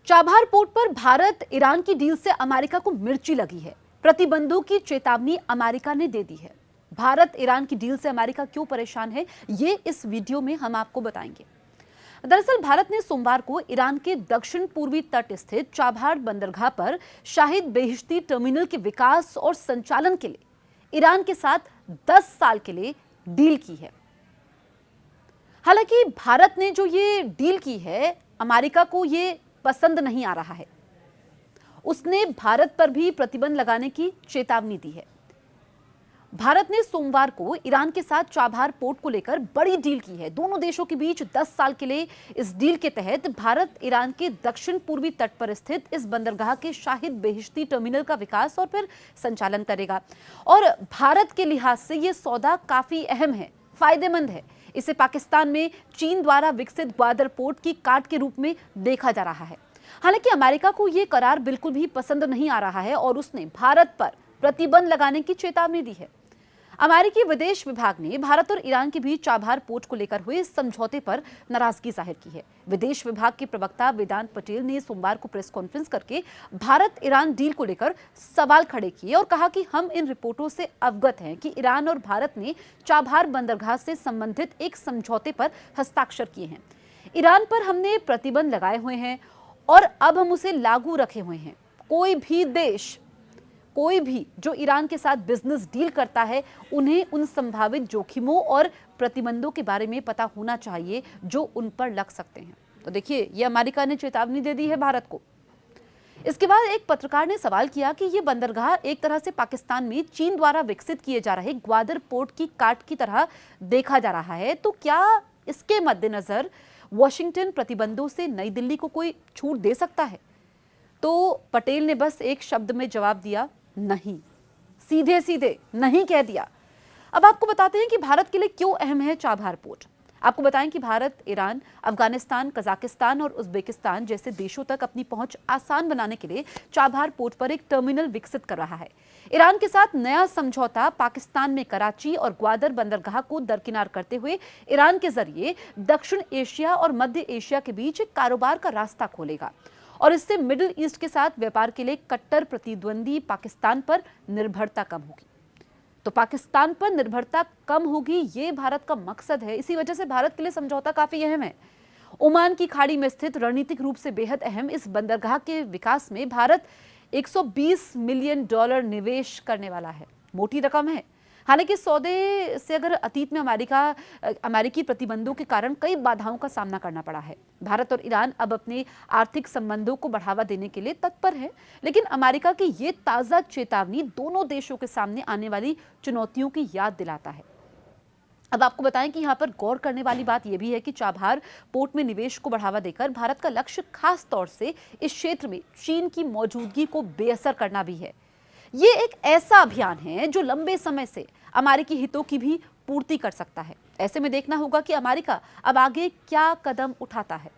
Chabahar port पर Bharat Iran की deal से अमेरिका को मिर्ची लगी है। प्रतिबंधों की चेतावनी अमेरिका ने दे दी है। भारत ईरान की डील से अमेरिका क्यों परेशान है, ये इस वीडियो में हम आपको बताएंगे। दरअसल भारत ने सोमवार को ईरान के दक्षिण पूर्वी तट स्थित चाबहार बंदरगाह पर शाहिद बेहिश्ती टर्मिनल के विकास और संचालन के लिए ईरान के साथ 10 साल के लिए डील की है। हालांकि भारत ने जो ये डील की है, अमेरिका को ये पसंद नहीं आ रहा है। उसने भारत पर भी प्रतिबंध लगाने की चेतावनी दी है। भारत ने सोमवार को ईरान के साथ चाबहार पोर्ट को लेकर बड़ी डील की है। दोनों देशों के बीच 10 साल के लिए इस डील के तहत भारत ईरान के दक्षिण पूर्वी तट पर स्थित इस बंदरगाह के शाहिद बेहिश्ती टर्मिनल का विकास और फिर संचालन करेगा। और भारत के लिहाज से यह सौदा काफी अहम है, फायदेमंद है। इसे पाकिस्तान में चीन द्वारा विकसित ग्वादर पोर्ट की काट के रूप में देखा जा रहा है। हालांकि अमेरिका को यह करार बिल्कुल भी पसंद नहीं आ रहा है और उसने भारत पर प्रतिबंध लगाने की चेतावनी दी है। अमेरिकी विदेश विभाग ने भारत और ईरान के बीच चाबहार पोर्ट को लेकर हुए समझौते पर नाराजगी जाहिर की है। विदेश विभाग के प्रवक्ता वेदांत पटेल ने सोमवार को प्रेस कॉन्फ्रेंस करके भारत ईरान डील को लेकर सवाल खड़े किए और कहा कि हम इन रिपोर्टों से अवगत हैं कि ईरान और भारत ने चाबहार बंदरगाह से संबंधित एक समझौते पर हस्ताक्षर किए हैं। ईरान पर हमने प्रतिबंध लगाए हुए हैं और अब हम उसे लागू रखे हुए हैं। कोई भी जो ईरान के साथ बिजनेस डील करता है, उन्हें उन संभावित जोखिमों और प्रतिबंधों के बारे में पता होना चाहिए जो उन पर लग सकते हैं। तो देखिए, ये अमेरिका ने चेतावनी दे दी है भारत को। इसके बाद एक पत्रकार ने सवाल किया कि ये बंदरगाह एक तरह से पाकिस्तान में चीन द्वारा विकसित किए जा रहे ग्वादर पोर्ट की काट की तरह देखा जा रहा है, तो क्या इसके मद्देनजर वॉशिंगटन प्रतिबंधों से नई दिल्ली को कोई छूट दे सकता है? तो पटेल ने बस एक शब्द में जवाब दिया, नहीं। सीधे सीधे नहीं कह दिया। अब आपको बताते हैं कि भारत के लिए क्यों अहम है चाबहार पोर्ट। आपको बताएं कि भारत ईरान, अफगानिस्तान, कजाकिस्तान और उज्बेकिस्तान जैसे देशों तक अपनी पहुंच आसान बनाने के लिए चाबहार पोर्ट पर एक टर्मिनल विकसित कर रहा है। ईरान के साथ नया समझौता पाकिस्तान में कराची और ग्वादर बंदरगाह को दरकिनार करते हुए ईरान के जरिए दक्षिण एशिया और मध्य एशिया के बीच एक कारोबार का रास्ता खोलेगा और इससे मिडिल ईस्ट के साथ व्यापार के लिए कट्टर प्रतिद्वंदी पाकिस्तान पर निर्भरता कम होगी। तो पाकिस्तान पर निर्भरता कम होगी, ये भारत का मकसद है। इसी वजह से भारत के लिए समझौता काफी अहम है। ओमान की खाड़ी में स्थित रणनीतिक रूप से बेहद अहम इस बंदरगाह के विकास में भारत $120 मिलियन निवेश करने वाला है। मोटी रकम है। हालांकि सौदे से अगर अतीत में अमेरिकी प्रतिबंधों के कारण कई बाधाओं का सामना करना पड़ा है। भारत और ईरान अब अपने आर्थिक संबंधों को बढ़ावा देने के लिए तत्पर है, लेकिन अमेरिका की ये ताज़ा चेतावनी दोनों देशों के सामने आने वाली चुनौतियों की याद दिलाता है। अब आपको बताएं कि यहाँ पर गौर करने वाली बात यह भी है कि चाबहार पोर्ट में निवेश को बढ़ावा देकर भारत का लक्ष्य खास तौर से इस क्षेत्र में चीन की मौजूदगी को बेअसर करना भी है। ये एक ऐसा अभियान है जो लंबे समय से अमेरिकी हितों की भी पूर्ति कर सकता है। ऐसे में देखना होगा कि अमेरिका अब आगे क्या कदम उठाता है।